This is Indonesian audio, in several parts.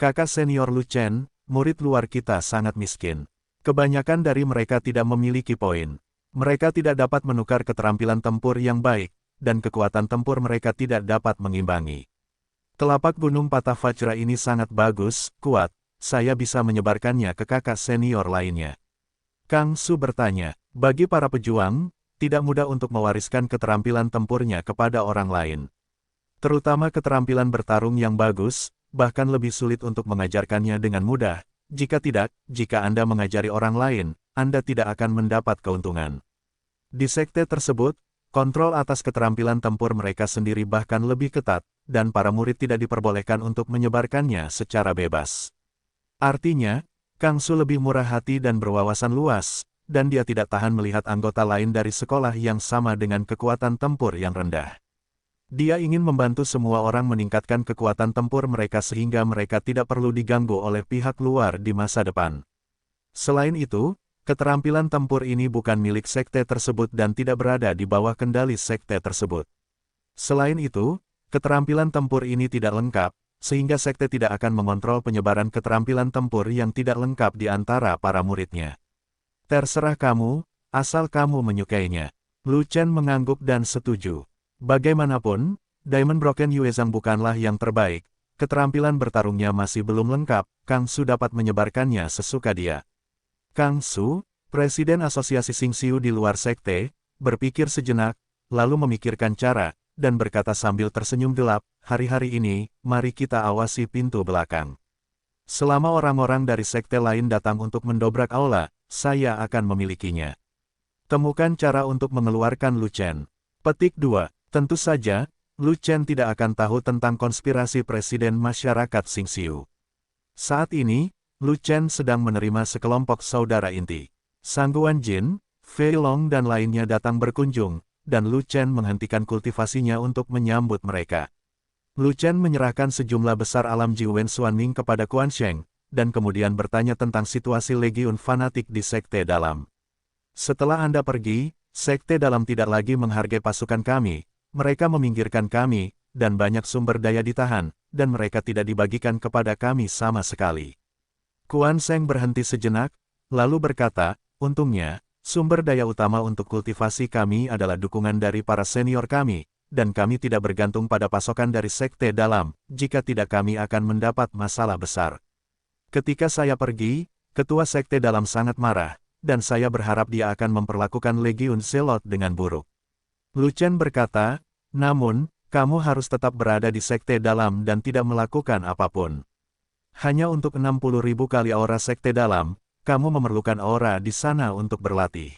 Kakak senior Lu Chen, murid luar kita sangat miskin. Kebanyakan dari mereka tidak memiliki poin. Mereka tidak dapat menukar keterampilan tempur yang baik, dan kekuatan tempur mereka tidak dapat mengimbangi. Telapak gunung patah Vajra ini sangat bagus, kuat, saya bisa menyebarkannya ke kakak senior lainnya. Kang Su bertanya, bagi para pejuang, tidak mudah untuk mewariskan keterampilan tempurnya kepada orang lain. Terutama keterampilan bertarung yang bagus, bahkan lebih sulit untuk mengajarkannya dengan mudah. Jika tidak, jika Anda mengajari orang lain, Anda tidak akan mendapat keuntungan. Di sekte tersebut, kontrol atas keterampilan tempur mereka sendiri bahkan lebih ketat, dan para murid tidak diperbolehkan untuk menyebarkannya secara bebas. Artinya, Kang Su lebih murah hati dan berwawasan luas, dan dia tidak tahan melihat anggota lain dari sekolah yang sama dengan kekuatan tempur yang rendah. Dia ingin membantu semua orang meningkatkan kekuatan tempur mereka sehingga mereka tidak perlu diganggu oleh pihak luar di masa depan. Selain itu, keterampilan tempur ini bukan milik sekte tersebut dan tidak berada di bawah kendali sekte tersebut. Selain itu, keterampilan tempur ini tidak lengkap, sehingga sekte tidak akan mengontrol penyebaran keterampilan tempur yang tidak lengkap di antara para muridnya. Terserah kamu, asal kamu menyukainya. Lu Chen mengangguk dan setuju. Bagaimanapun, Diamond Broken Yuezhang bukanlah yang terbaik, keterampilan bertarungnya masih belum lengkap, Kang Su dapat menyebarkannya sesuka dia. Kang Su, Presiden Asosiasi Xingxiu di luar sekte, berpikir sejenak, lalu memikirkan cara, dan berkata sambil tersenyum gelap, hari-hari ini, mari kita awasi pintu belakang. Selama orang-orang dari sekte lain datang untuk mendobrak aula, saya akan memilikinya. Temukan cara untuk mengeluarkan Lu Chen. Petik 2. Tentu saja, Lu Chen tidak akan tahu tentang konspirasi Presiden Masyarakat Xingxiu. Saat ini, Lu Chen sedang menerima sekelompok saudara inti. Sangguan Jin, Fei Long dan lainnya datang berkunjung, dan Lu Chen menghentikan kultivasinya untuk menyambut mereka. Lu Chen menyerahkan sejumlah besar alam Jiwen Xuanming kepada Quan Sheng, dan kemudian bertanya tentang situasi legiun fanatik di sekte dalam. Setelah Anda pergi, sekte dalam tidak lagi menghargai pasukan kami. Mereka meminggirkan kami, dan banyak sumber daya ditahan, dan mereka tidak dibagikan kepada kami sama sekali. Quan Sheng berhenti sejenak, lalu berkata, untungnya, sumber daya utama untuk kultivasi kami adalah dukungan dari para senior kami, dan kami tidak bergantung pada pasokan dari sekte dalam, jika tidak kami akan mendapat masalah besar. Ketika saya pergi, ketua sekte dalam sangat marah, dan saya berharap dia akan memperlakukan Legiun Zelot dengan buruk. Lu Chen berkata, namun, kamu harus tetap berada di sekte dalam dan tidak melakukan apapun. Hanya untuk 60.000 kali aura sekte dalam, kamu memerlukan aura di sana untuk berlatih.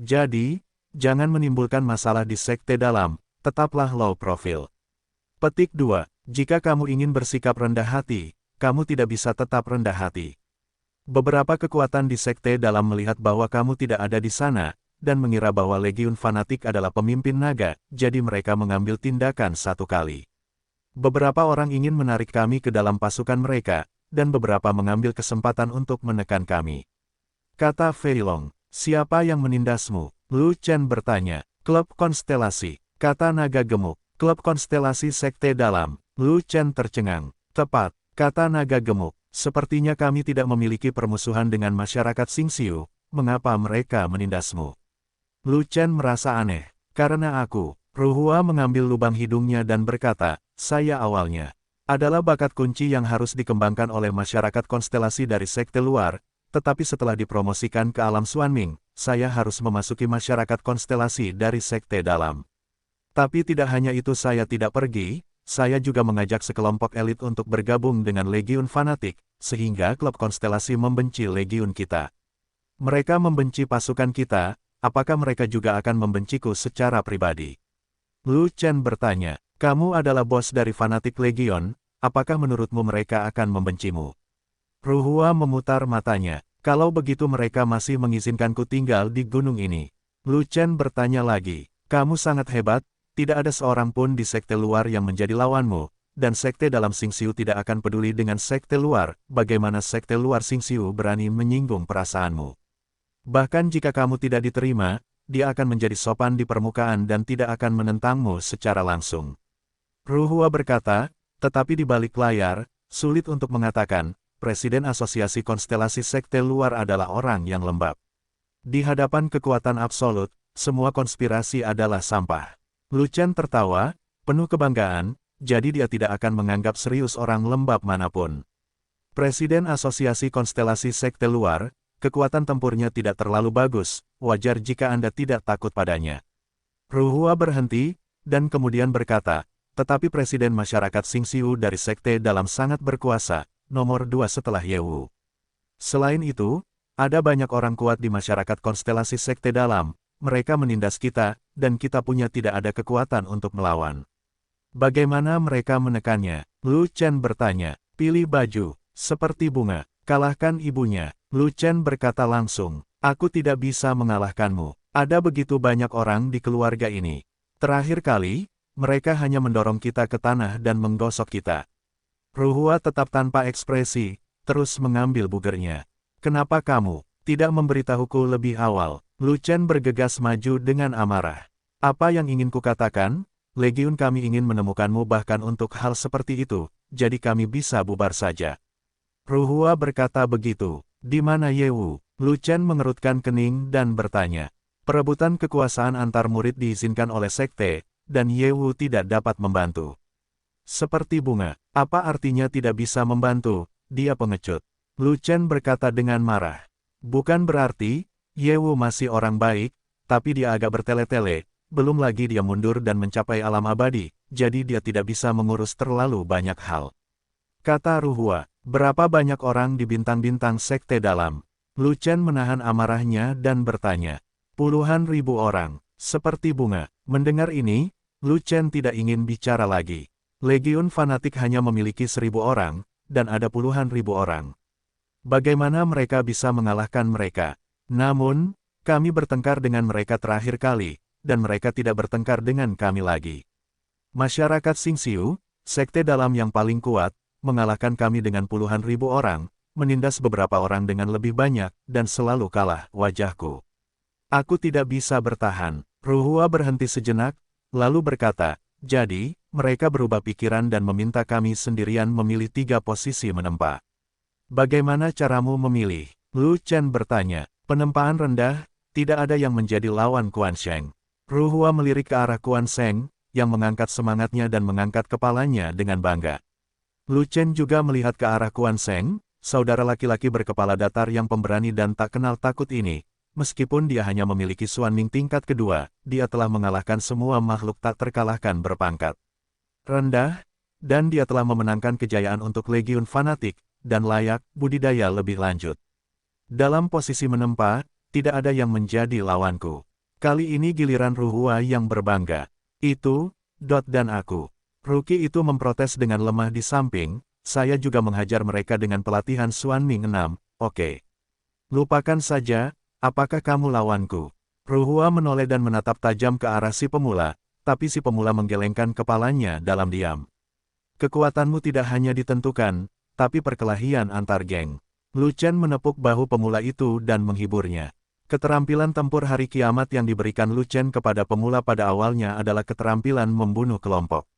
Jadi, jangan menimbulkan masalah di sekte dalam, tetaplah low profile. Petik 2. Jika kamu ingin bersikap rendah hati, kamu tidak bisa tetap rendah hati. Beberapa kekuatan di sekte dalam melihat bahwa kamu tidak ada di sana, dan mengira bahwa Legiun Fanatik adalah pemimpin naga, jadi mereka mengambil tindakan satu kali. Beberapa orang ingin menarik kami ke dalam pasukan mereka, dan beberapa mengambil kesempatan untuk menekan kami. Kata Fei Long, siapa yang menindasmu? Lu Chen bertanya. Klub Konstelasi, kata naga gemuk. Klub Konstelasi Sekte Dalam. Lu Chen tercengang. Tepat, kata naga gemuk. Sepertinya kami tidak memiliki permusuhan dengan masyarakat Xingxiu, mengapa mereka menindasmu? Lu Chen merasa aneh, karena aku, Ruhua mengambil lubang hidungnya dan berkata, saya awalnya adalah bakat kunci yang harus dikembangkan oleh masyarakat konstelasi dari sekte luar, tetapi setelah dipromosikan ke alam Xuanming, saya harus memasuki masyarakat konstelasi dari sekte dalam. Tapi tidak hanya itu saya tidak pergi, saya juga mengajak sekelompok elit untuk bergabung dengan Legiun Fanatik, sehingga klub konstelasi membenci Legiun kita. Mereka membenci pasukan kita. Apakah mereka juga akan membenciku secara pribadi? Lu Chen bertanya, kamu adalah bos dari Fanatik Legion, apakah menurutmu mereka akan membencimu? Ruhua memutar matanya, kalau begitu mereka masih mengizinkanku tinggal di gunung ini. Lu Chen bertanya lagi, kamu sangat hebat, tidak ada seorang pun di sekte luar yang menjadi lawanmu, dan sekte dalam Xingxiu tidak akan peduli dengan sekte luar, bagaimana sekte luar Xingxiu berani menyinggung perasaanmu. Bahkan jika kamu tidak diterima, dia akan menjadi sopan di permukaan dan tidak akan menentangmu secara langsung. Ruhua berkata, tetapi di balik layar, Sulit untuk mengatakan, Presiden Asosiasi Konstelasi Sekte Luar adalah orang yang lembab. Di hadapan kekuatan absolut, semua konspirasi adalah sampah. Lu Chen tertawa, penuh kebanggaan, jadi dia tidak akan menganggap serius orang lembab manapun. Presiden Asosiasi Konstelasi Sekte Luar, kekuatan tempurnya tidak terlalu bagus, wajar jika Anda tidak takut padanya. Ruhua berhenti, dan kemudian berkata, tetapi Presiden Masyarakat Xingxiu dari Sekte Dalam sangat berkuasa, nomor 2 setelah Ye Wu. Selain itu, ada banyak orang kuat di masyarakat konstelasi Sekte Dalam, mereka menindas kita, dan kita punya tidak ada kekuatan untuk melawan. Bagaimana mereka menekannya? Lu Chen bertanya, pilih baju, seperti bunga, kalahkan ibunya. Lu Chen berkata langsung, aku tidak bisa mengalahkanmu, ada begitu banyak orang di keluarga ini. Terakhir kali, mereka hanya mendorong kita ke tanah dan menggosok kita. Ruhua tetap tanpa ekspresi, terus mengambil bugernya. Kenapa kamu tidak memberitahuku lebih awal? Lu Chen bergegas maju dengan amarah. Apa yang ingin kukatakan? Legiun kami ingin menemukanmu bahkan untuk hal seperti itu, jadi kami bisa bubar saja. Ruhua berkata begitu. Di mana Ye Wu? Lu Chen mengerutkan kening dan bertanya. Perebutan kekuasaan antar murid diizinkan oleh sekte, dan Ye Wu tidak dapat membantu. Seperti bunga, apa artinya tidak bisa membantu? Dia pengecut. Lu Chen berkata dengan marah. Bukan berarti, Ye Wu masih orang baik, tapi dia agak bertele-tele, belum lagi dia mundur dan mencapai alam abadi, jadi dia tidak bisa mengurus terlalu banyak hal. Kata Ruhua, berapa banyak orang di bintang-bintang Sekte Dalam? Lu Chen menahan amarahnya dan bertanya. Puluhan ribu orang, seperti bunga. Mendengar ini, Lu Chen tidak ingin bicara lagi. Legiun fanatik hanya memiliki 1.000 orang, dan ada puluhan ribu orang. Bagaimana mereka bisa mengalahkan mereka? Namun, kami bertengkar dengan mereka terakhir kali, dan mereka tidak bertengkar dengan kami lagi. Masyarakat Xingxiu, sekte dalam yang paling kuat, mengalahkan kami dengan puluhan ribu orang, menindas beberapa orang dengan lebih banyak, dan selalu kalah, wajahku. Aku tidak bisa bertahan. Ruhua berhenti sejenak, lalu berkata, jadi, mereka berubah pikiran dan meminta kami sendirian memilih 3 posisi menempa. Bagaimana caramu memilih? Lu Chen bertanya. Penempaan rendah, tidak ada yang menjadi lawan Quan Sheng. Ruhua melirik ke arah Quan Sheng, yang mengangkat semangatnya dan mengangkat kepalanya dengan bangga. Lu Chen juga melihat ke arah Quan Sheng, saudara laki-laki berkepala datar yang pemberani dan tak kenal takut ini. Meskipun dia hanya memiliki Xuanming tingkat kedua, dia telah mengalahkan semua makhluk tak terkalahkan berpangkat rendah, dan dia telah memenangkan kejayaan untuk Legiun Fanatik, dan layak budidaya lebih lanjut. Dalam posisi menempa, tidak ada yang menjadi lawanku. Kali ini giliran Ruhua yang berbangga. Itu, dan aku. Ruki itu memprotes dengan lemah di samping, saya juga menghajar mereka dengan pelatihan Xuanming 6, oke. Lupakan saja, apakah kamu lawanku? Ruhua menoleh dan menatap tajam ke arah si pemula, tapi si pemula menggelengkan kepalanya dalam diam. Kekuatanmu tidak hanya ditentukan, tapi perkelahian antar geng. Lu Chen menepuk bahu pemula itu dan menghiburnya. Keterampilan tempur hari kiamat yang diberikan Lu Chen kepada pemula pada awalnya adalah keterampilan membunuh kelompok.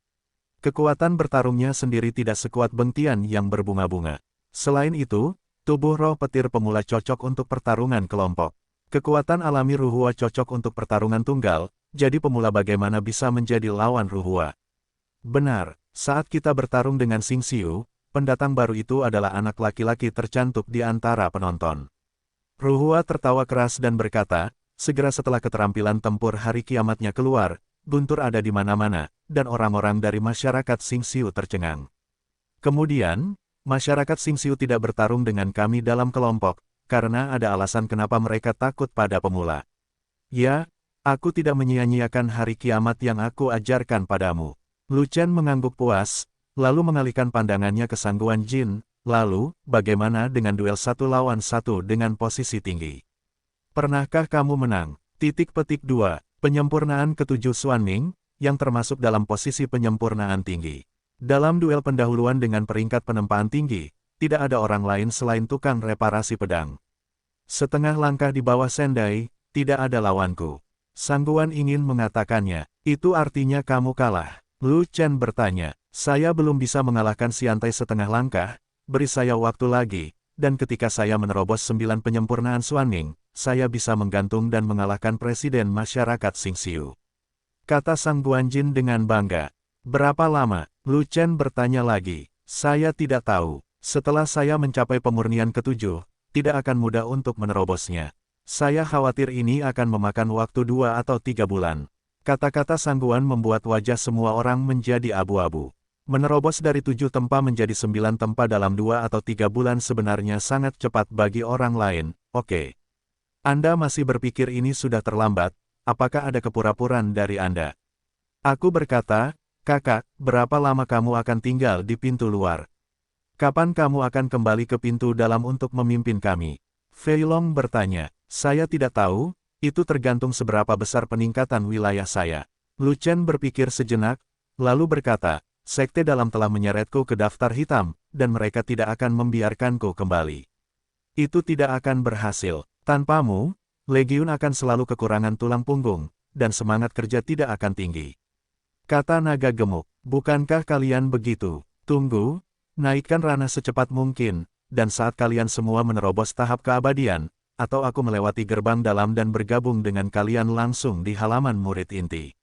Kekuatan bertarungnya sendiri tidak sekuat Beng Tian yang berbunga-bunga. Selain itu, tubuh roh petir pemula cocok untuk pertarungan kelompok. Kekuatan alami Ruhua cocok untuk pertarungan tunggal, jadi pemula bagaimana bisa menjadi lawan Ruhua? Benar, saat kita bertarung dengan Xingxiu, pendatang baru itu adalah anak laki-laki tercantik di antara penonton. Ruhua tertawa keras dan berkata, segera setelah keterampilan tempur hari kiamatnya keluar, guntur ada di mana-mana, dan orang-orang dari masyarakat Xingxiu tercengang. Kemudian, masyarakat Xingxiu tidak bertarung dengan kami dalam kelompok, karena ada alasan kenapa mereka takut pada pemula. Ya, aku tidak menyia-nyiakan hari kiamat yang aku ajarkan padamu. Lu Chen mengangguk puas, lalu mengalihkan pandangannya ke Sangguan Jin, lalu, bagaimana dengan duel 1 lawan 1 dengan posisi tinggi? Pernahkah kamu menang? Petik 2, penyempurnaan ke-7 Xuanming, yang termasuk dalam posisi penyempurnaan tinggi. Dalam duel pendahuluan dengan peringkat penempaan tinggi, tidak ada orang lain selain tukang reparasi pedang. Setengah langkah di bawah Sendai, tidak ada lawanku. Sangguan ingin mengatakannya, itu artinya kamu kalah. Lu Chen bertanya, Saya belum bisa mengalahkan Siantai setengah langkah, beri saya waktu lagi, dan ketika saya menerobos 9 penyempurnaan Xuanming, saya bisa menggantung dan mengalahkan Presiden Masyarakat Xingxiu. Kata Sang Guanjin dengan bangga. Berapa lama? Lu Chen bertanya lagi. Saya tidak tahu. Setelah saya mencapai pemurnian ketujuh, tidak akan mudah untuk menerobosnya. Saya khawatir ini akan memakan waktu 2 atau 3 bulan. Kata-kata Sang Guan membuat wajah semua orang menjadi abu-abu. Menerobos dari 7 tempa menjadi 9 tempa dalam 2 atau 3 bulan sebenarnya sangat cepat bagi orang lain, oke. Anda masih berpikir ini sudah terlambat, apakah ada kepura-puraan dari Anda? Aku berkata, Kakak, berapa lama kamu akan tinggal di pintu luar? Kapan kamu akan kembali ke pintu dalam untuk memimpin kami? Fei Long bertanya, saya tidak tahu, itu tergantung seberapa besar peningkatan wilayah saya. Lu Chen berpikir sejenak, lalu berkata, Sekte dalam telah menyeretku ke daftar hitam, dan mereka tidak akan membiarkanku kembali. Itu tidak akan berhasil. Tanpamu, Legiun akan selalu kekurangan tulang punggung, dan semangat kerja tidak akan tinggi. Kata naga gemuk, bukankah kalian begitu? Tunggu, naikkan ranah secepat mungkin, dan saat kalian semua menerobos tahap keabadian, atau aku melewati gerbang dalam dan bergabung dengan kalian langsung di halaman murid inti.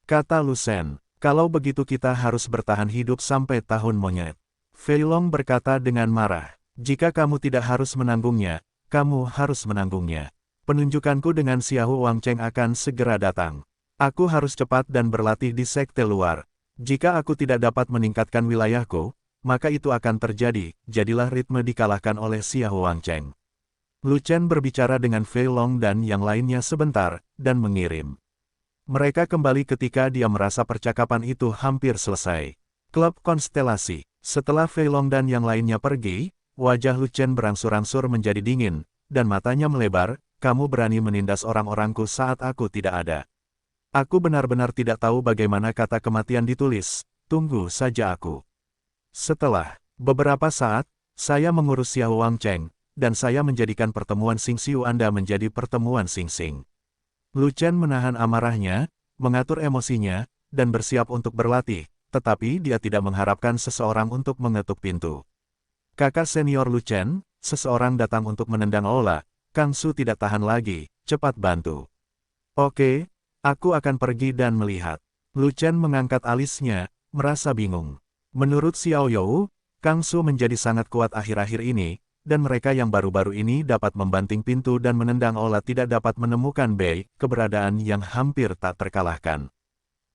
Kata Lu Shen. Kalau begitu kita harus bertahan hidup sampai tahun monyet. Fei Long berkata dengan marah, jika kamu tidak harus menanggungnya, kamu harus menanggungnya. Penunjukanku dengan Xiahou Wangcheng akan segera datang. Aku harus cepat dan berlatih di sekte luar. Jika aku tidak dapat meningkatkan wilayahku, maka itu akan terjadi, jadilah ritme dikalahkan oleh Xiahou Wangcheng. Lu Chen berbicara dengan Fei Long dan yang lainnya sebentar, dan mengirim. Mereka kembali ketika dia merasa percakapan itu hampir selesai. Klub Konstelasi. Setelah Fei Long dan yang lainnya pergi, wajah Lu Chen berangsur-angsur menjadi dingin, dan matanya melebar, kamu berani menindas orang-orangku saat aku tidak ada. Aku benar-benar tidak tahu bagaimana kata kematian ditulis, tunggu saja aku. Setelah beberapa saat, saya mengurus Xiahou Wangcheng, dan saya menjadikan pertemuan Xingxiu Anda menjadi pertemuan Xingxing. Lu Chen menahan amarahnya, mengatur emosinya, dan bersiap untuk berlatih, tetapi dia tidak mengharapkan seseorang untuk mengetuk pintu. Kakak senior Lu Chen, seseorang datang untuk menendang Ola, Kang Su tidak tahan lagi, cepat bantu. Oke, aku akan pergi dan melihat. Lu Chen mengangkat alisnya, merasa bingung. Menurut Xiao You, Kang Su menjadi sangat kuat akhir-akhir ini, dan mereka yang baru-baru ini dapat membanting pintu dan menendang Ola tidak dapat menemukan Bei, keberadaan yang hampir tak terkalahkan.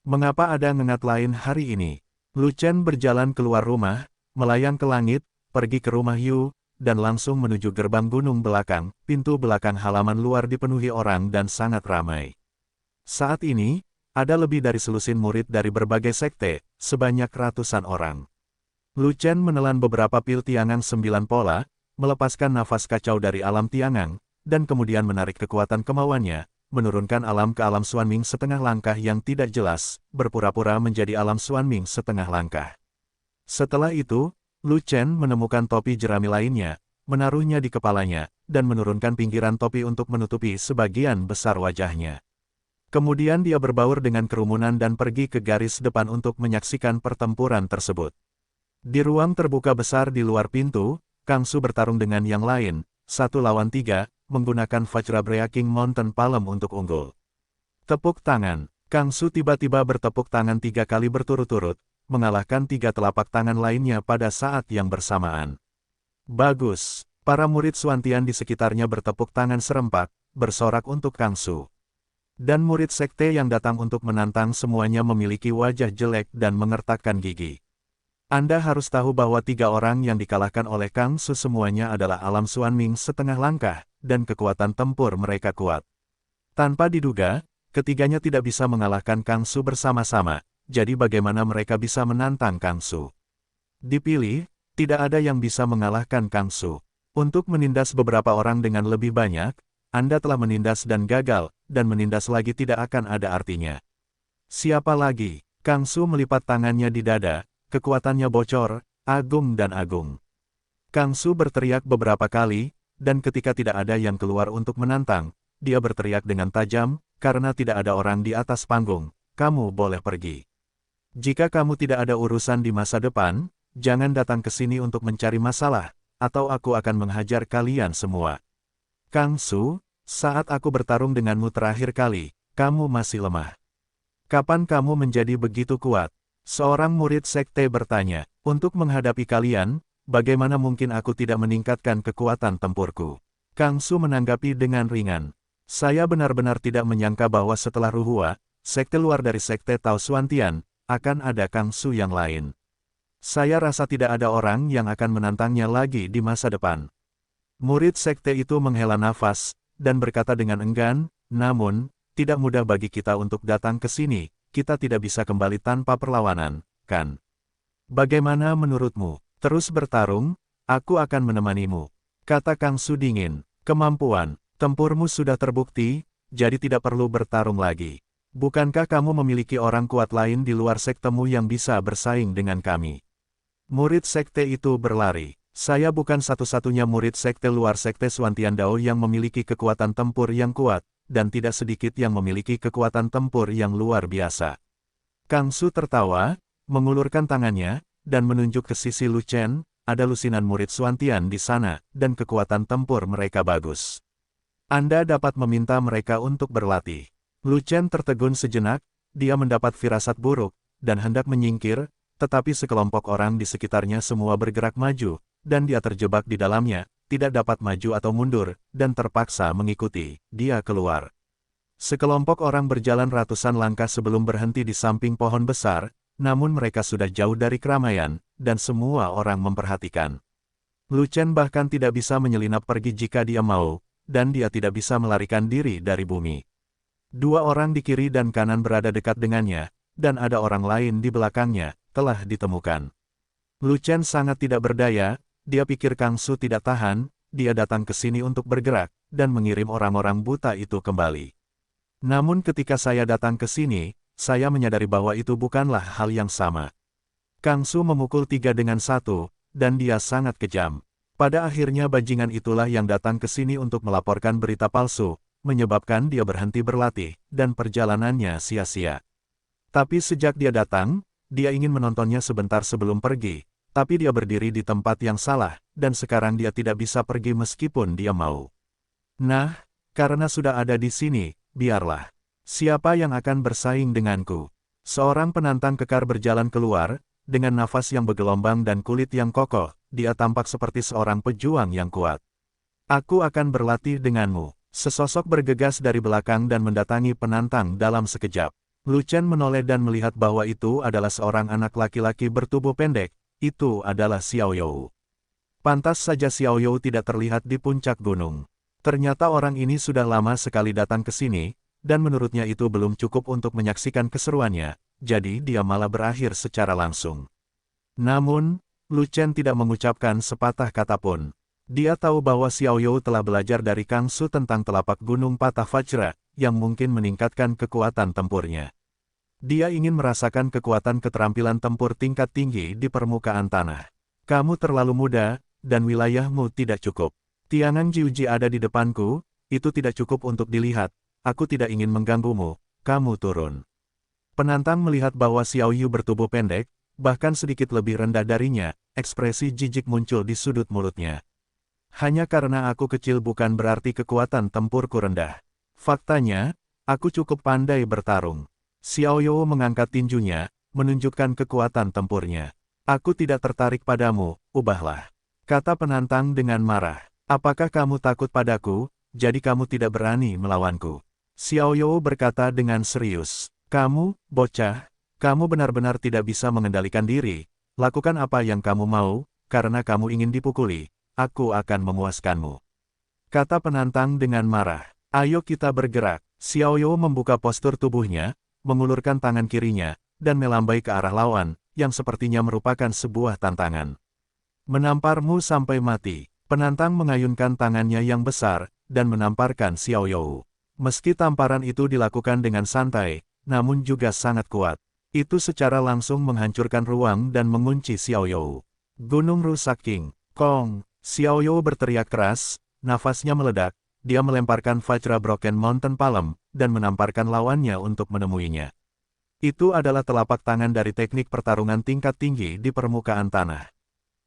Mengapa ada ngengat lain hari ini? Lu Chen berjalan keluar rumah, melayang ke langit, pergi ke rumah Yu, dan langsung menuju gerbang gunung belakang, pintu belakang halaman luar dipenuhi orang dan sangat ramai. Saat ini, ada lebih dari selusin murid dari berbagai sekte, sebanyak ratusan orang. Lu Chen menelan beberapa pil tiangan 9 pola, melepaskan nafas kacau dari alam tiangang, dan kemudian menarik kekuatan kemauannya, menurunkan alam ke alam Xuanming setengah langkah yang tidak jelas, berpura-pura menjadi alam Xuanming setengah langkah. Setelah itu, Lu Chen menemukan topi jerami lainnya, menaruhnya di kepalanya, dan menurunkan pinggiran topi untuk menutupi sebagian besar wajahnya. Kemudian dia berbaur dengan kerumunan dan pergi ke garis depan untuk menyaksikan pertempuran tersebut. Di ruang terbuka besar di luar pintu, Kang Su bertarung dengan yang lain, 1 lawan 3, menggunakan Vajra Breaking Mountain Palm untuk unggul. Tepuk tangan. Kang Su tiba-tiba bertepuk tangan 3 kali berturut-turut, mengalahkan 3 telapak tangan lainnya pada saat yang bersamaan. Bagus. Para murid Xuantian di sekitarnya bertepuk tangan serempak, bersorak untuk Kang Su. Dan murid sekte yang datang untuk menantang semuanya memiliki wajah jelek dan mengertakkan gigi. Anda harus tahu bahwa 3 orang yang dikalahkan oleh Kang Su semuanya adalah alam Xuanming setengah langkah, dan kekuatan tempur mereka kuat. Tanpa diduga, ketiganya tidak bisa mengalahkan Kang Su bersama-sama, jadi bagaimana mereka bisa menantang Kang Su? Dipilih, tidak ada yang bisa mengalahkan Kang Su. Untuk menindas beberapa orang dengan lebih banyak, Anda telah menindas dan gagal, dan menindas lagi tidak akan ada artinya. Siapa lagi? Kang Su melipat tangannya di dada. Kekuatannya bocor, agung dan agung. Kang Su berteriak beberapa kali, dan ketika tidak ada yang keluar untuk menantang, dia berteriak dengan tajam, karena tidak ada orang di atas panggung, kamu boleh pergi. Jika kamu tidak ada urusan di masa depan, jangan datang ke sini untuk mencari masalah, atau aku akan menghajar kalian semua. Kang Su, saat aku bertarung denganmu terakhir kali, kamu masih lemah. Kapan kamu menjadi begitu kuat? Seorang murid sekte bertanya, untuk menghadapi kalian, bagaimana mungkin aku tidak meningkatkan kekuatan tempurku? Kang Su menanggapi dengan ringan. Saya benar-benar tidak menyangka bahwa setelah Ruhua, sekte luar dari sekte Tao Xuantian, akan ada Kang Su yang lain. Saya rasa tidak ada orang yang akan menantangnya lagi di masa depan. Murid sekte itu menghela nafas, dan berkata dengan enggan, namun, tidak mudah bagi kita untuk datang ke sini, kita tidak bisa kembali tanpa perlawanan, kan? Bagaimana menurutmu? Terus bertarung, aku akan menemanimu. Kata Kang Su dingin, kemampuan, tempurmu sudah terbukti, jadi tidak perlu bertarung lagi. Bukankah kamu memiliki orang kuat lain di luar sektemu yang bisa bersaing dengan kami? Murid sekte itu berlari. Saya bukan satu-satunya murid sekte luar sekte Xuantian Dao yang memiliki kekuatan tempur yang kuat, dan tidak sedikit yang memiliki kekuatan tempur yang luar biasa. Kang Su tertawa, mengulurkan tangannya, dan menunjuk ke sisi Lu Chen, ada lusinan murid Xuantian di sana, dan kekuatan tempur mereka bagus. Anda dapat meminta mereka untuk berlatih. Lu Chen tertegun sejenak, dia mendapat firasat buruk, dan hendak menyingkir, tetapi sekelompok orang di sekitarnya semua bergerak maju, dan dia terjebak di dalamnya, tidak dapat maju atau mundur, dan terpaksa mengikuti dia keluar. Sekelompok orang berjalan ratusan langkah sebelum berhenti di samping pohon besar, namun mereka sudah jauh dari keramaian, dan semua orang memperhatikan. Lu Chen bahkan tidak bisa menyelinap pergi jika dia mau, dan dia tidak bisa melarikan diri dari bumi. Dua orang di kiri dan kanan berada dekat dengannya, dan ada orang lain di belakangnya, telah ditemukan. Lu Chen sangat tidak berdaya, dia pikir Kang Su tidak tahan, dia datang ke sini untuk bergerak, dan mengirim orang-orang buta itu kembali. Namun ketika saya datang ke sini, saya menyadari bahwa itu bukanlah hal yang sama. Kang Su memukul 3 dengan 1, dan dia sangat kejam. Pada akhirnya bajingan itulah yang datang ke sini untuk melaporkan berita palsu, menyebabkan dia berhenti berlatih, dan perjalanannya sia-sia. Tapi sejak dia datang, dia ingin menontonnya sebentar sebelum pergi. Tapi dia berdiri di tempat yang salah, dan sekarang dia tidak bisa pergi meskipun dia mau. Nah, karena sudah ada di sini, biarlah. Siapa yang akan bersaing denganku? Seorang penantang kekar berjalan keluar, dengan nafas yang bergelombang dan kulit yang kokoh, dia tampak seperti seorang pejuang yang kuat. Aku akan berlatih denganmu. Sesosok bergegas dari belakang dan mendatangi penantang dalam sekejap. Lu Chen menoleh dan melihat bahwa itu adalah seorang anak laki-laki bertubuh pendek. Itu adalah Xiao You. Pantas saja Xiao You tidak terlihat di puncak gunung. Ternyata orang ini sudah lama sekali datang ke sini, dan menurutnya itu belum cukup untuk menyaksikan keseruannya, jadi dia malah berakhir secara langsung. Namun, Lu Chen tidak mengucapkan sepatah kata pun. Dia tahu bahwa Xiao You telah belajar dari Kang Su tentang telapak gunung patah Vajra, yang mungkin meningkatkan kekuatan tempurnya. Dia ingin merasakan kekuatan keterampilan tempur tingkat tinggi di permukaan tanah. Kamu terlalu muda, dan wilayahmu tidak cukup. Tiangang Jiuji ada di depanku, itu tidak cukup untuk dilihat. Aku tidak ingin mengganggumu, kamu turun. Penantang melihat bahwa Xiao Yu bertubuh pendek, bahkan sedikit lebih rendah darinya, ekspresi jijik muncul di sudut mulutnya. Hanya karena aku kecil bukan berarti kekuatan tempurku rendah. Faktanya, aku cukup pandai bertarung. Xiao You mengangkat tinjunya, menunjukkan kekuatan tempurnya. Aku tidak tertarik padamu, ubahlah. Kata penantang dengan marah. Apakah kamu takut padaku, jadi kamu tidak berani melawanku? Xiao You berkata dengan serius. Kamu, bocah, kamu benar-benar tidak bisa mengendalikan diri. Lakukan apa yang kamu mau, karena kamu ingin dipukuli. Aku akan memuaskanmu. Kata penantang dengan marah. Ayo kita bergerak. Xiao You membuka postur tubuhnya, mengulurkan tangan kirinya, dan melambai ke arah lawan, yang sepertinya merupakan sebuah tantangan. Menamparmu sampai mati. Penantang mengayunkan tangannya yang besar, dan menamparkan Xiao You. Meski tamparan itu dilakukan dengan santai, namun juga sangat kuat. Itu secara langsung menghancurkan ruang dan mengunci Xiao You. Gunung rusak King Kong. Xiao You berteriak keras, nafasnya meledak. Dia melemparkan Vajra Broken Mountain Palm, dan menamparkan lawannya untuk menemuinya. Itu adalah telapak tangan dari teknik pertarungan tingkat tinggi di permukaan tanah.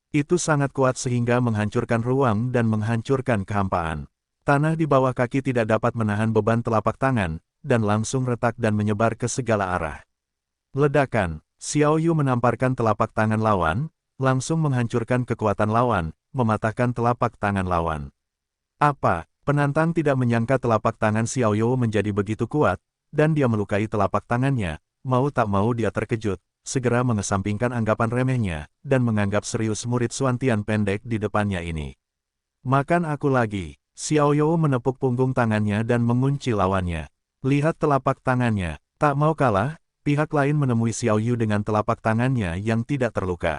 Itu sangat kuat sehingga menghancurkan ruang dan menghancurkan kehampaan. Tanah di bawah kaki tidak dapat menahan beban telapak tangan, dan langsung retak dan menyebar ke segala arah. Ledakan, Xiao Yu menamparkan telapak tangan lawan, langsung menghancurkan kekuatan lawan, mematahkan telapak tangan lawan. Apa? Penantang tidak menyangka telapak tangan Xiao Yu menjadi begitu kuat, dan dia melukai telapak tangannya. Mau tak mau dia terkejut, segera mengesampingkan anggapan remehnya, dan menganggap serius murid Suantian pendek di depannya ini. Makan aku lagi. Xiao Yu menepuk punggung tangannya dan mengunci lawannya. Lihat telapak tangannya, tak mau kalah, pihak lain menemui Xiao Yu dengan telapak tangannya yang tidak terluka.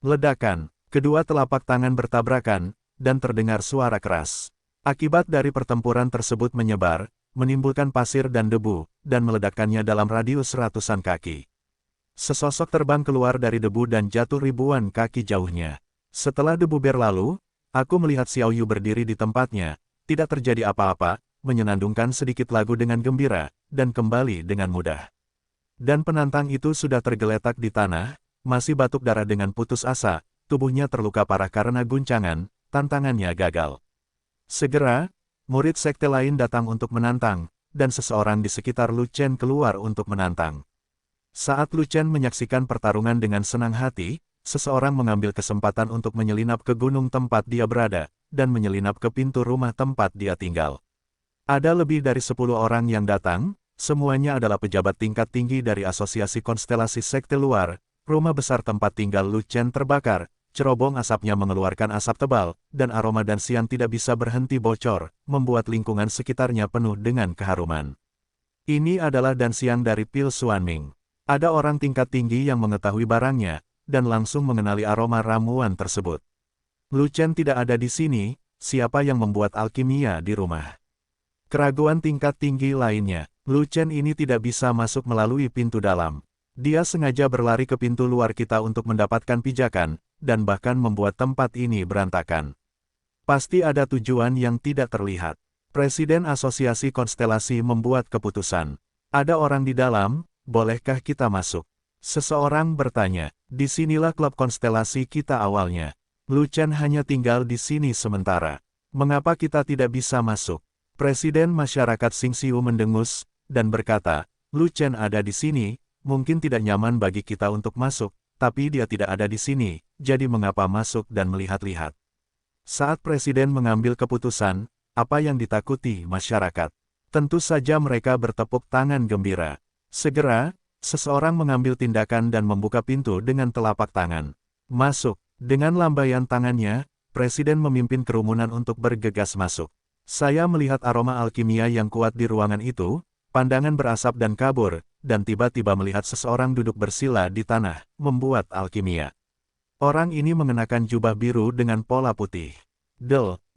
Ledakan, kedua telapak tangan bertabrakan, dan terdengar suara keras. Akibat dari pertempuran tersebut menyebar, menimbulkan pasir dan debu, dan meledakkannya dalam radius ratusan kaki. Sesosok terbang keluar dari debu dan jatuh ribuan kaki jauhnya. Setelah debu berlalu, aku melihat Xiao Yu berdiri di tempatnya, tidak terjadi apa-apa, menyenandungkan sedikit lagu dengan gembira, dan kembali dengan mudah. Dan penantang itu sudah tergeletak di tanah, masih batuk darah dengan putus asa, tubuhnya terluka parah karena guncangan, tantangannya gagal. Segera, murid sekte lain datang untuk menantang, dan seseorang di sekitar Lu Chen keluar untuk menantang. Saat Lu Chen menyaksikan pertarungan dengan senang hati, seseorang mengambil kesempatan untuk menyelinap ke gunung tempat dia berada, dan menyelinap ke pintu rumah tempat dia tinggal. Ada lebih dari 10 orang yang datang, semuanya adalah pejabat tingkat tinggi dari Asosiasi Konstelasi Sekte Luar. Rumah besar tempat tinggal Lu Chen terbakar, cerobong asapnya mengeluarkan asap tebal, dan aroma dansian tidak bisa berhenti bocor, membuat lingkungan sekitarnya penuh dengan keharuman. Ini adalah dansian dari Pil Xuanming. Ada orang tingkat tinggi yang mengetahui barangnya, dan langsung mengenali aroma ramuan tersebut. Lu Chen tidak ada di sini, siapa yang membuat alkimia di rumah? Keraguan tingkat tinggi lainnya, Lu Chen ini tidak bisa masuk melalui pintu dalam. Dia sengaja berlari ke pintu luar kita untuk mendapatkan pijakan, dan bahkan membuat tempat ini berantakan. Pasti ada tujuan yang tidak terlihat. Presiden Asosiasi Konstelasi membuat keputusan. Ada orang di dalam, bolehkah kita masuk? Seseorang bertanya, disinilah klub konstelasi kita awalnya. Lu Chen hanya tinggal di sini sementara. Mengapa kita tidak bisa masuk? Presiden Masyarakat Xingxiu mendengus, dan berkata, Lu Chen ada di sini, mungkin tidak nyaman bagi kita untuk masuk, tapi dia tidak ada di sini, jadi mengapa masuk dan melihat-lihat? Saat Presiden mengambil keputusan, apa yang ditakuti masyarakat? Tentu saja mereka bertepuk tangan gembira. Segera, seseorang mengambil tindakan dan membuka pintu dengan telapak tangan. Masuk. Dengan lambaian tangannya, Presiden memimpin kerumunan untuk bergegas masuk. Saya melihat aroma alkimia yang kuat di ruangan itu, pandangan berasap dan kabur, dan tiba-tiba melihat seseorang duduk bersila di tanah, membuat alkimia. Orang ini mengenakan jubah biru dengan pola putih.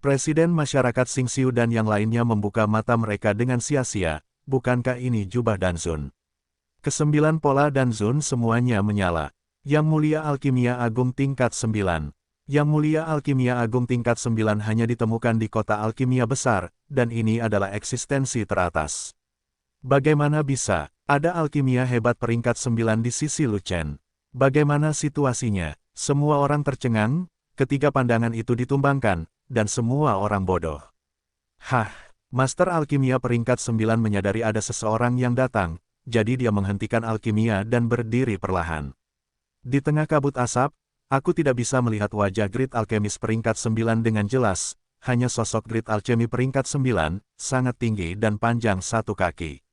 Presiden Masyarakat Xingxiu dan yang lainnya membuka mata mereka dengan sia-sia, bukankah ini jubah Danzun? Kesembilan pola Danzun semuanya menyala. Yang Mulia Alkimia Agung tingkat 9. Yang Mulia Alkimia Agung tingkat 9 hanya ditemukan di kota alkimia besar, dan ini adalah eksistensi teratas. Bagaimana bisa ada alkimia hebat peringkat 9 di sisi Lu Chen? Bagaimana situasinya? Semua orang tercengang, ketika pandangan itu ditumbangkan, dan semua orang bodoh. Hah, Master Alkimia peringkat 9 menyadari ada seseorang yang datang, jadi dia menghentikan alkimia dan berdiri perlahan. Di tengah kabut asap, aku tidak bisa melihat wajah Grid Alkemis peringkat 9 dengan jelas, hanya sosok Grid Alchemy peringkat 9, sangat tinggi dan panjang 1 kaki.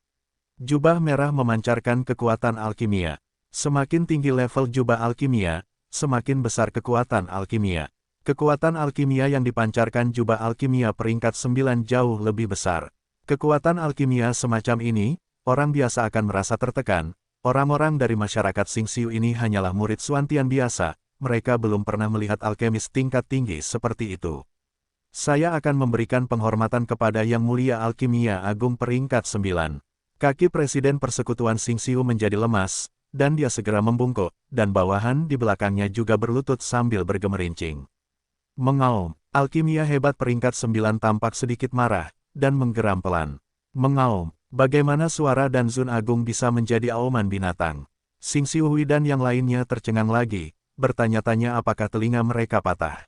Jubah merah memancarkan kekuatan alkimia. Semakin tinggi level jubah alkimia, semakin besar kekuatan alkimia. Kekuatan alkimia yang dipancarkan jubah alkimia peringkat 9 jauh lebih besar. Kekuatan alkimia semacam ini, orang biasa akan merasa tertekan. Orang-orang dari masyarakat Xingxiu ini hanyalah murid Suantian biasa, mereka belum pernah melihat alkemis tingkat tinggi seperti itu. Saya akan memberikan penghormatan kepada Yang Mulia Alkimia Agung peringkat 9. Kaki Presiden Persekutuan Xingxiu menjadi lemas, dan dia segera membungkuk, dan bawahan di belakangnya juga berlutut sambil bergemerincing. Mengaum, alkimia hebat peringkat 9 tampak sedikit marah, dan menggeram pelan. Mengaum, Bagaimana suara dan Zun Agung bisa menjadi auman binatang? Xing Xiuhui dan yang lainnya tercengang lagi, bertanya-tanya apakah telinga mereka patah.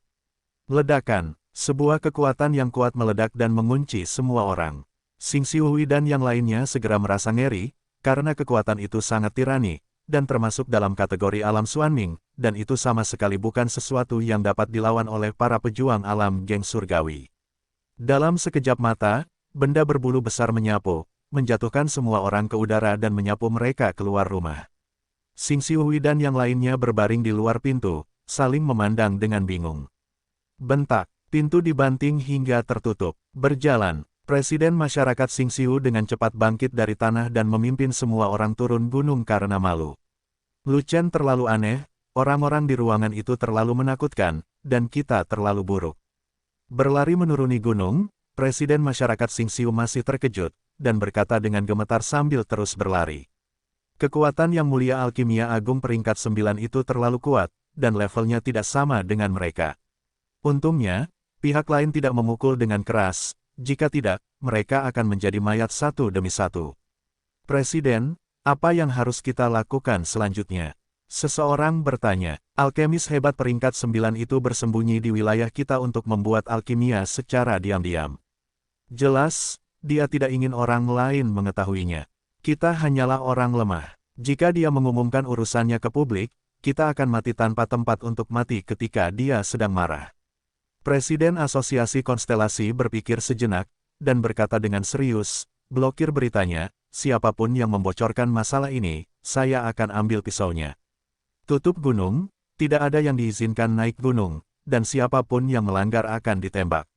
Ledakan, sebuah kekuatan yang kuat meledak dan mengunci semua orang. Xing Xiuhui dan yang lainnya segera merasa ngeri, karena kekuatan itu sangat tirani, dan termasuk dalam kategori alam Xuanming, dan itu sama sekali bukan sesuatu yang dapat dilawan oleh para pejuang alam geng surgawi. Dalam sekejap mata, benda berbulu besar menyapu, menjatuhkan semua orang ke udara dan menyapu mereka keluar rumah. Xing Xiuhui dan yang lainnya berbaring di luar pintu, saling memandang dengan bingung. Bentak, pintu dibanting hingga tertutup. Berjalan, Presiden Masyarakat Xing Xiu dengan cepat bangkit dari tanah dan memimpin semua orang turun gunung karena malu. Lu Chen terlalu aneh, orang-orang di ruangan itu terlalu menakutkan, dan kita terlalu buruk. Berlari menuruni gunung, Presiden Masyarakat Xing Xiu masih terkejut, dan berkata dengan gemetar sambil terus berlari. Kekuatan Yang Mulia Alkimia Agung peringkat 9 itu terlalu kuat, dan levelnya tidak sama dengan mereka. Untungnya, pihak lain tidak memukul dengan keras, jika tidak, mereka akan menjadi mayat satu demi satu. Presiden, apa yang harus kita lakukan selanjutnya? Seseorang bertanya. Alkemis hebat peringkat 9 itu bersembunyi di wilayah kita untuk membuat alkimia secara diam-diam. Jelas, dia tidak ingin orang lain mengetahuinya. Kita hanyalah orang lemah. Jika dia mengumumkan urusannya ke publik, kita akan mati tanpa tempat untuk mati ketika dia sedang marah. Presiden Asosiasi Konstelasi berpikir sejenak, dan berkata dengan serius, blokir beritanya, siapapun yang membocorkan masalah ini, saya akan ambil pisaunya. Tutup gunung, tidak ada yang diizinkan naik gunung, dan siapapun yang melanggar akan ditembak.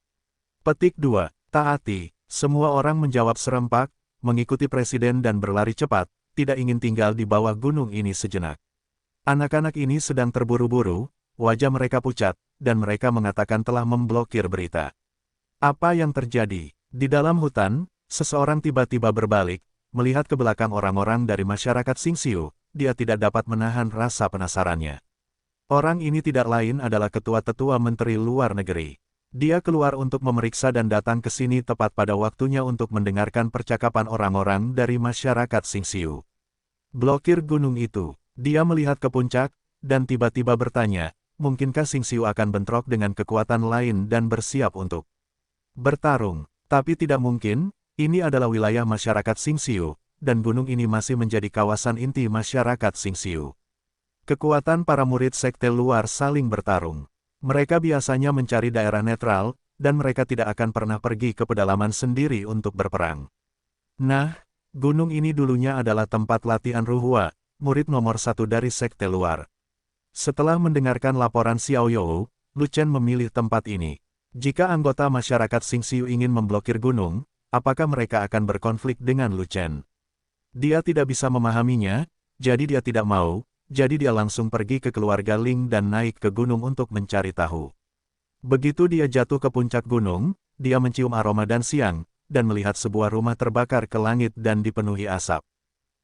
Petik 2. Taati. Semua orang menjawab serempak, mengikuti presiden dan berlari cepat, tidak ingin tinggal di bawah gunung ini sejenak. Anak-anak ini sedang terburu-buru, wajah mereka pucat, dan mereka mengatakan telah memblokir berita. Apa yang terjadi? Di dalam hutan, seseorang tiba-tiba berbalik, melihat ke belakang orang-orang dari masyarakat Xing Xiu, dia tidak dapat menahan rasa penasarannya. Orang ini tidak lain adalah Ketua Tetua Menteri Luar Negeri. Dia keluar untuk memeriksa dan datang ke sini tepat pada waktunya untuk mendengarkan percakapan orang-orang dari masyarakat Xing Xiu. Blokir gunung itu. Dia melihat ke puncak, dan tiba-tiba bertanya, mungkinkah Xing Xiu akan bentrok dengan kekuatan lain dan bersiap untuk bertarung? Tapi tidak mungkin, ini adalah wilayah masyarakat Xing Xiu, dan gunung ini masih menjadi kawasan inti masyarakat Xing Xiu. Kekuatan para murid sekte luar saling bertarung. Mereka biasanya mencari daerah netral, dan mereka tidak akan pernah pergi ke pedalaman sendiri untuk berperang. Nah, gunung ini dulunya adalah tempat latihan Ruhua, murid nomor 1 dari sekte luar. Setelah mendengarkan laporan Xiao You, Lu Chen memilih tempat ini. Jika anggota masyarakat Xing Xiu ingin memblokir gunung, apakah mereka akan berkonflik dengan Lu Chen? Dia tidak bisa memahaminya, jadi dia tidak mau. Jadi dia langsung pergi ke keluarga Ling dan naik ke gunung untuk mencari tahu. Begitu dia jatuh ke puncak gunung, dia mencium aroma dan siang, dan melihat sebuah rumah terbakar ke langit dan dipenuhi asap.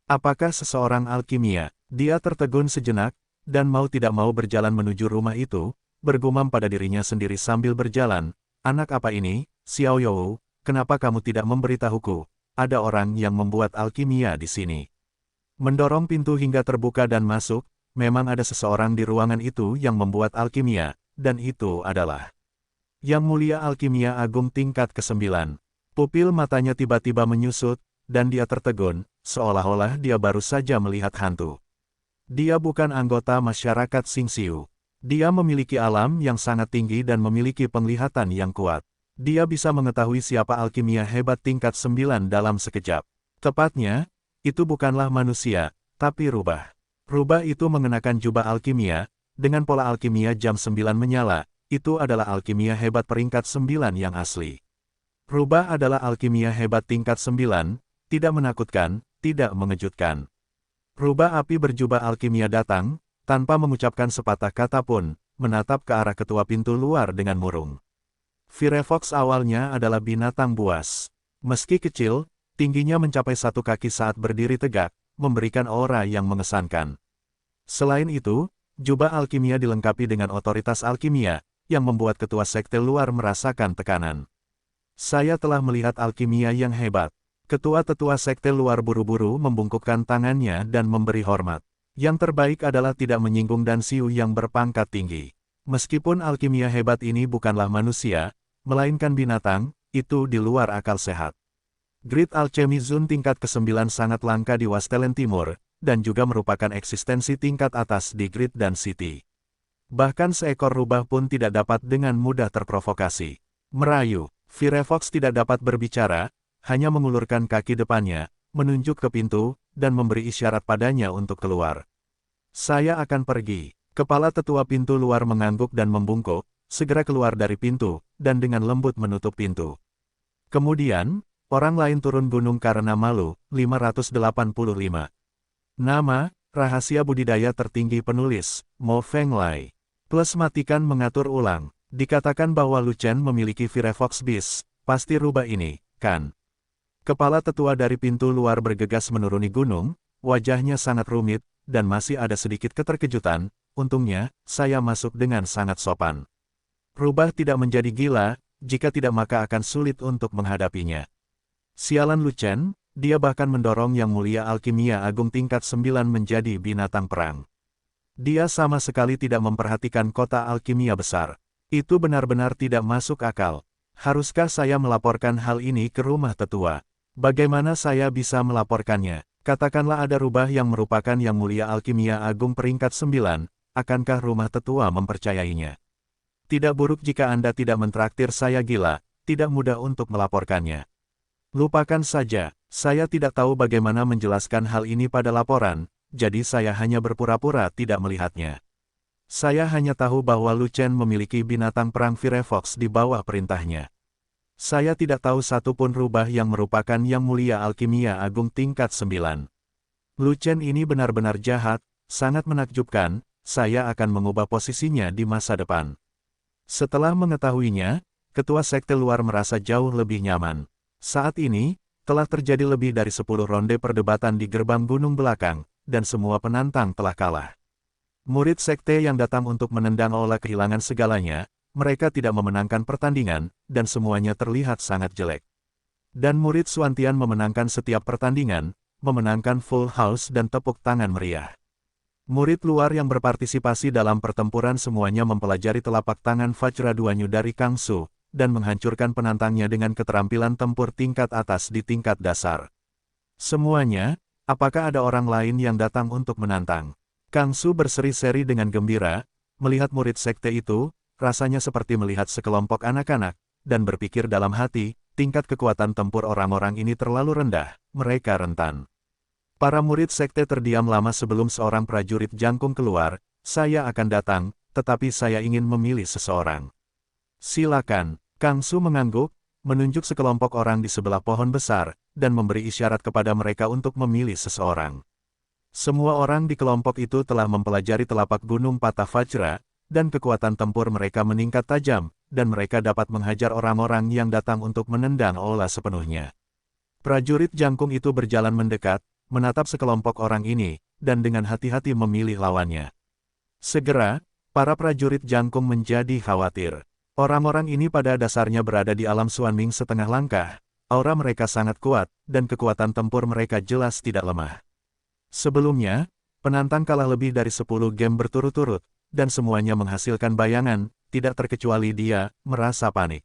Apakah seseorang alkimia? Dia tertegun sejenak, dan mau tidak mau berjalan menuju rumah itu, bergumam pada dirinya sendiri sambil berjalan, anak apa ini, Xiao You, kenapa kamu tidak memberitahuku? Ada orang yang membuat alkimia di sini. Mendorong pintu hingga terbuka dan masuk, memang ada seseorang di ruangan itu yang membuat alkimia, dan itu adalah Yang Mulia Alkimia Agung tingkat ke-9. Pupil matanya tiba-tiba menyusut, dan dia tertegun, seolah-olah dia baru saja melihat hantu. Dia bukan anggota masyarakat Xing Xiu. Dia memiliki alam yang sangat tinggi dan memiliki penglihatan yang kuat. Dia bisa mengetahui siapa alkimia hebat tingkat 9 dalam sekejap. Tepatnya, itu bukanlah manusia, tapi rubah. Rubah itu mengenakan jubah alkimia, dengan pola alkimia jam 9 menyala, itu adalah alkimia hebat peringkat 9 yang asli. Rubah adalah alkimia hebat tingkat 9, tidak menakutkan, tidak mengejutkan. Rubah api berjubah alkimia datang, tanpa mengucapkan sepatah kata pun, menatap ke arah ketua pintu luar dengan murung. Firefox awalnya adalah binatang buas. Meski kecil, tingginya mencapai 1 kaki saat berdiri tegak, memberikan aura yang mengesankan. Selain itu, jubah alkimia dilengkapi dengan otoritas alkimia, yang membuat ketua sekte luar merasakan tekanan. Saya telah melihat alkimia yang hebat. Ketua-tetua sekte luar buru-buru membungkukkan tangannya dan memberi hormat. Yang terbaik adalah tidak menyinggung Dan Xiu yang berpangkat tinggi. Meskipun alkimia hebat ini bukanlah manusia, melainkan binatang, itu di luar akal sehat. Grid Alchemy Zone tingkat ke-9 sangat langka di Wastelen Timur, dan juga merupakan eksistensi tingkat atas di Grid dan City. Bahkan seekor rubah pun tidak dapat dengan mudah terprovokasi. Merayu, Firefox tidak dapat berbicara, hanya mengulurkan kaki depannya, menunjuk ke pintu, dan memberi isyarat padanya untuk keluar. Saya akan pergi. Kepala tetua pintu luar mengangguk dan membungkuk, segera keluar dari pintu, dan dengan lembut menutup pintu. Kemudian, orang lain turun gunung karena malu. 585. Nama, rahasia budidaya tertinggi penulis, Mo Fenglai. Plus matikan mengatur ulang. Dikatakan bahwa Lu Chen memiliki Firefox Beast, pasti rubah ini, kan? Kepala tetua dari pintu luar bergegas menuruni gunung, wajahnya sangat rumit, dan masih ada sedikit keterkejutan. Untungnya, saya masuk dengan sangat sopan. Rubah tidak menjadi gila, jika tidak maka akan sulit untuk menghadapinya. Sialan Lu Chen, dia bahkan mendorong Yang Mulia Alkimia Agung tingkat 9 menjadi binatang perang. Dia sama sekali tidak memperhatikan kota alkimia besar. Itu benar-benar tidak masuk akal. Haruskah saya melaporkan hal ini ke rumah tetua? Bagaimana saya bisa melaporkannya? Katakanlah ada rubah yang merupakan Yang Mulia Alkimia Agung peringkat 9, akankah rumah tetua mempercayainya? Tidak buruk jika Anda tidak mentraktir saya gila, tidak mudah untuk melaporkannya. Lupakan saja, saya tidak tahu bagaimana menjelaskan hal ini pada laporan, jadi saya hanya berpura-pura tidak melihatnya. Saya hanya tahu bahwa Lu Chen memiliki binatang perang Firefox di bawah perintahnya. Saya tidak tahu satupun rubah yang merupakan Yang Mulia Alkimia Agung tingkat 9. Lu Chen ini benar-benar jahat, sangat menakjubkan, saya akan mengubah posisinya di masa depan. Setelah mengetahuinya, ketua sekte luar merasa jauh lebih nyaman. Saat ini, telah terjadi lebih dari 10 ronde perdebatan di gerbang gunung belakang, dan semua penantang telah kalah. Murid sekte yang datang untuk menendang Aula kehilangan segalanya, mereka tidak memenangkan pertandingan, dan semuanya terlihat sangat jelek. Dan murid Suantian memenangkan setiap pertandingan, memenangkan full house dan tepuk tangan meriah. Murid luar yang berpartisipasi dalam pertempuran semuanya mempelajari telapak tangan Vajra Duanyu dari Kang Su, dan menghancurkan penantangnya dengan keterampilan tempur tingkat atas di tingkat dasar. Semuanya, apakah ada orang lain yang datang untuk menantang? Kang Su berseri-seri dengan gembira, melihat murid sekte itu, rasanya seperti melihat sekelompok anak-anak, dan berpikir dalam hati, tingkat kekuatan tempur orang-orang ini terlalu rendah, mereka rentan. Para murid sekte terdiam lama sebelum seorang prajurit jangkung keluar, saya akan datang, tetapi saya ingin memilih seseorang. Silakan, Kang Su mengangguk, menunjuk sekelompok orang di sebelah pohon besar, dan memberi isyarat kepada mereka untuk memilih seseorang. Semua orang di kelompok itu telah mempelajari telapak gunung Patah Vajra, dan kekuatan tempur mereka meningkat tajam, dan mereka dapat menghajar orang-orang yang datang untuk menendang Aula sepenuhnya. Prajurit jangkung itu berjalan mendekat, menatap sekelompok orang ini, dan dengan hati-hati memilih lawannya. Segera, para prajurit jangkung menjadi khawatir. Orang-orang ini pada dasarnya berada di alam Xuanming setengah langkah, aura mereka sangat kuat, dan kekuatan tempur mereka jelas tidak lemah. Sebelumnya, penantang kalah lebih dari 10 game berturut-turut, dan semuanya menghasilkan bayangan, tidak terkecuali dia, merasa panik.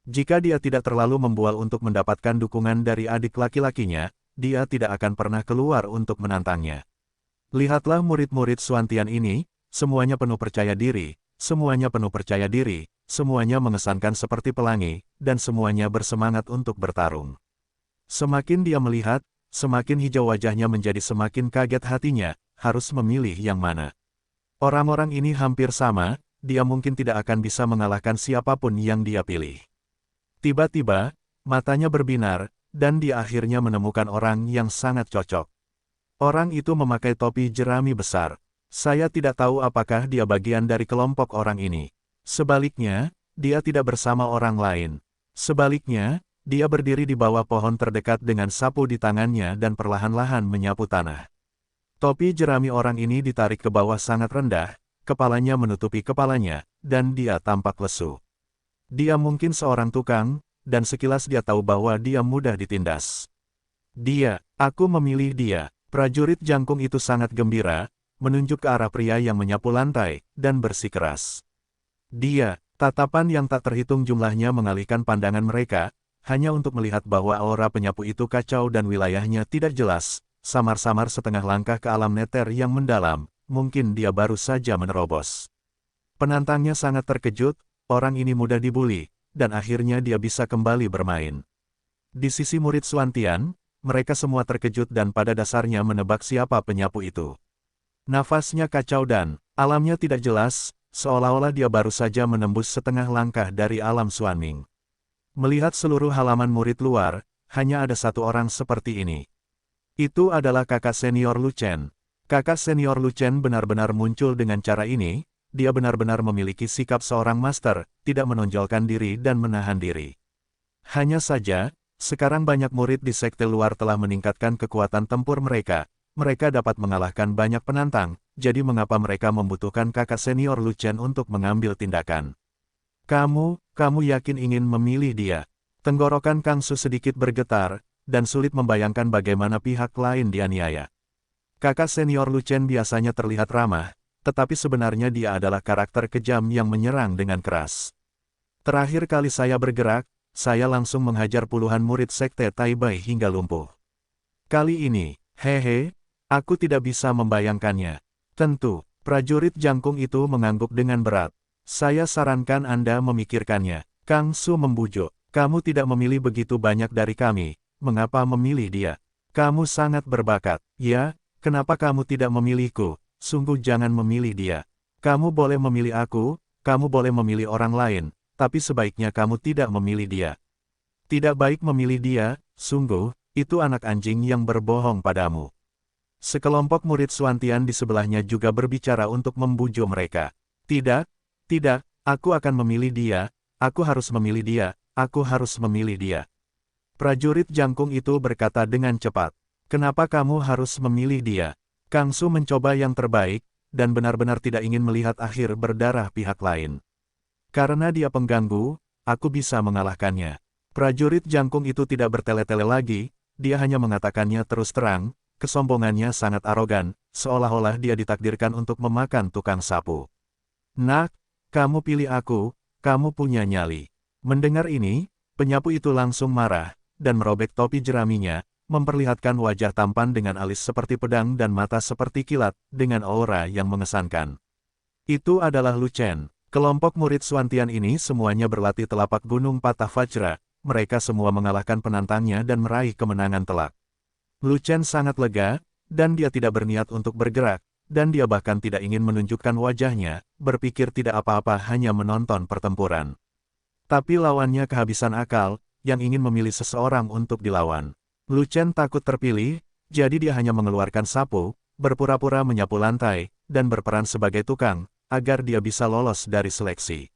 Jika dia tidak terlalu membual untuk mendapatkan dukungan dari adik laki-lakinya, dia tidak akan pernah keluar untuk menantangnya. Lihatlah murid-murid Suantian ini, semuanya penuh percaya diri, semuanya penuh percaya diri, semuanya mengesankan seperti pelangi, dan semuanya bersemangat untuk bertarung. Semakin dia melihat, semakin hijau wajahnya menjadi semakin kaget hatinya, harus memilih yang mana. Orang-orang ini hampir sama, dia mungkin tidak akan bisa mengalahkan siapapun yang dia pilih. Tiba-tiba, matanya berbinar, dan dia akhirnya menemukan orang yang sangat cocok. Orang itu memakai topi jerami besar. Saya tidak tahu apakah dia bagian dari kelompok orang ini. Sebaliknya, dia tidak bersama orang lain. Sebaliknya, dia berdiri di bawah pohon terdekat dengan sapu di tangannya dan perlahan-lahan menyapu tanah. Topi jerami orang ini ditarik ke bawah sangat rendah, kepalanya menutupi kepalanya, dan dia tampak lesu. Dia mungkin seorang tukang, dan sekilas dia tahu bahwa dia mudah ditindas. Aku memilih dia. Prajurit jangkung itu sangat gembira, menunjuk ke arah pria yang menyapu lantai, dan bersikeras. Tatapan yang tak terhitung jumlahnya mengalihkan pandangan mereka, hanya untuk melihat bahwa aura penyapu itu kacau dan wilayahnya tidak jelas, samar-samar setengah langkah ke alam neter yang mendalam, mungkin dia baru saja menerobos. Penantangnya sangat terkejut, orang ini mudah dibuli, dan akhirnya dia bisa kembali bermain. Di sisi murid Suantian, mereka semua terkejut dan pada dasarnya menebak siapa penyapu itu. Nafasnya kacau dan alamnya tidak jelas, seolah-olah dia baru saja menembus setengah langkah dari alam Xuanming. Melihat seluruh halaman murid luar, hanya ada satu orang seperti ini. Itu adalah kakak senior Lu Chen. Kakak senior Lu Chen benar-benar muncul dengan cara ini, dia benar-benar memiliki sikap seorang master, tidak menonjolkan diri dan menahan diri. Hanya saja, sekarang banyak murid di sekte luar telah meningkatkan kekuatan tempur mereka. Mereka dapat mengalahkan banyak penantang, jadi mengapa mereka membutuhkan kakak senior Lu Chen untuk mengambil tindakan? Kamu yakin ingin memilih dia? Tenggorokan Kang Su sedikit bergetar, dan sulit membayangkan bagaimana pihak lain dianiaya. Kakak senior Lu Chen biasanya terlihat ramah, tetapi sebenarnya dia adalah karakter kejam yang menyerang dengan keras. Terakhir kali saya bergerak, saya langsung menghajar puluhan murid sekte Taibai hingga lumpuh. Kali ini, aku tidak bisa membayangkannya. Tentu, prajurit jangkung itu mengangguk dengan berat. Saya sarankan Anda memikirkannya. Kang Su membujuk. Kamu tidak memilih begitu banyak dari kami. Mengapa memilih dia? Kamu sangat berbakat. Ya, kenapa kamu tidak memilihku? Sungguh jangan memilih dia. Kamu boleh memilih aku, kamu boleh memilih orang lain, tapi sebaiknya kamu tidak memilih dia. Tidak baik memilih dia, sungguh, itu anak anjing yang berbohong padamu. Sekelompok murid Suantian di sebelahnya juga berbicara untuk membujuk mereka. Tidak, aku akan memilih dia, aku harus memilih dia, aku harus memilih dia. Prajurit jangkung itu berkata dengan cepat. Kenapa kamu harus memilih dia? Kang Su mencoba yang terbaik, dan benar-benar tidak ingin melihat akhir berdarah pihak lain. Karena dia pengganggu, aku bisa mengalahkannya. Prajurit jangkung itu tidak bertele-tele lagi, dia hanya mengatakannya terus terang. Kesombongannya sangat arogan, seolah-olah dia ditakdirkan untuk memakan tukang sapu. Nak, kamu pilih aku, kamu punya nyali. Mendengar ini, penyapu itu langsung marah, dan merobek topi jeraminya, memperlihatkan wajah tampan dengan alis seperti pedang dan mata seperti kilat, dengan aura yang mengesankan. Itu adalah Lu Chen. Kelompok murid Suantian ini semuanya berlatih telapak gunung patah Vajra, mereka semua mengalahkan penantangnya dan meraih kemenangan telak. Lu Chen sangat lega, dan dia tidak berniat untuk bergerak, dan dia bahkan tidak ingin menunjukkan wajahnya, berpikir tidak apa-apa hanya menonton pertempuran. Tapi lawannya kehabisan akal, yang ingin memilih seseorang untuk dilawan. Lu Chen takut terpilih, jadi dia hanya mengeluarkan sapu, berpura-pura menyapu lantai, dan berperan sebagai tukang, agar dia bisa lolos dari seleksi.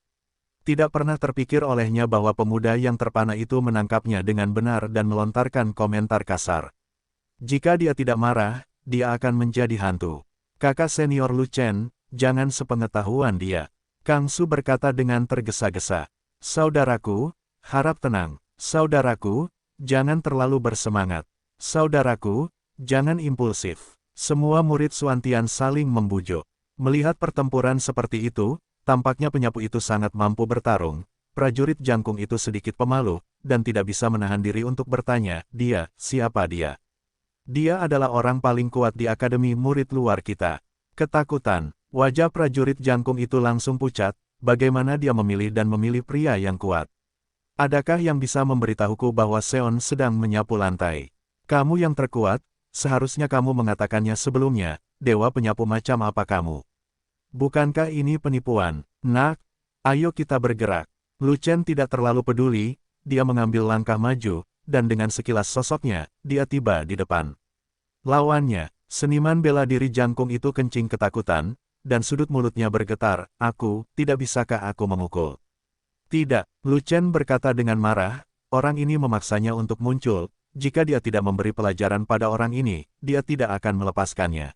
Tidak pernah terpikir olehnya bahwa pemuda yang terpana itu menangkapnya dengan benar dan melontarkan komentar kasar. Jika dia tidak marah, dia akan menjadi hantu. Kakak senior Lu Chen, jangan sepengetahuan dia. Kang Su berkata dengan tergesa-gesa. Saudaraku, harap tenang. Saudaraku, jangan terlalu bersemangat. Saudaraku, jangan impulsif. Semua murid Suantian saling membujuk. Melihat pertempuran seperti itu, tampaknya penyapu itu sangat mampu bertarung. Prajurit jangkung itu sedikit pemalu, dan tidak bisa menahan diri untuk bertanya, siapa dia? Dia adalah orang paling kuat di akademi murid luar kita. Ketakutan, wajah prajurit jangkung itu langsung pucat, bagaimana dia memilih dan memilih pria yang kuat. Adakah yang bisa memberitahuku bahwa Seon sedang menyapu lantai? Kamu yang terkuat, seharusnya kamu mengatakannya sebelumnya, dewa penyapu macam apa kamu? Bukankah ini penipuan? Nak, ayo kita bergerak. Lu Chen tidak terlalu peduli, dia mengambil langkah maju, dan dengan sekilas sosoknya, dia tiba di depan. Lawannya, seniman bela diri jangkung itu kencing ketakutan, dan sudut mulutnya bergetar, tidak bisakah aku memukul? Tidak, Lu Chen berkata dengan marah, orang ini memaksanya untuk muncul, jika dia tidak memberi pelajaran pada orang ini, dia tidak akan melepaskannya.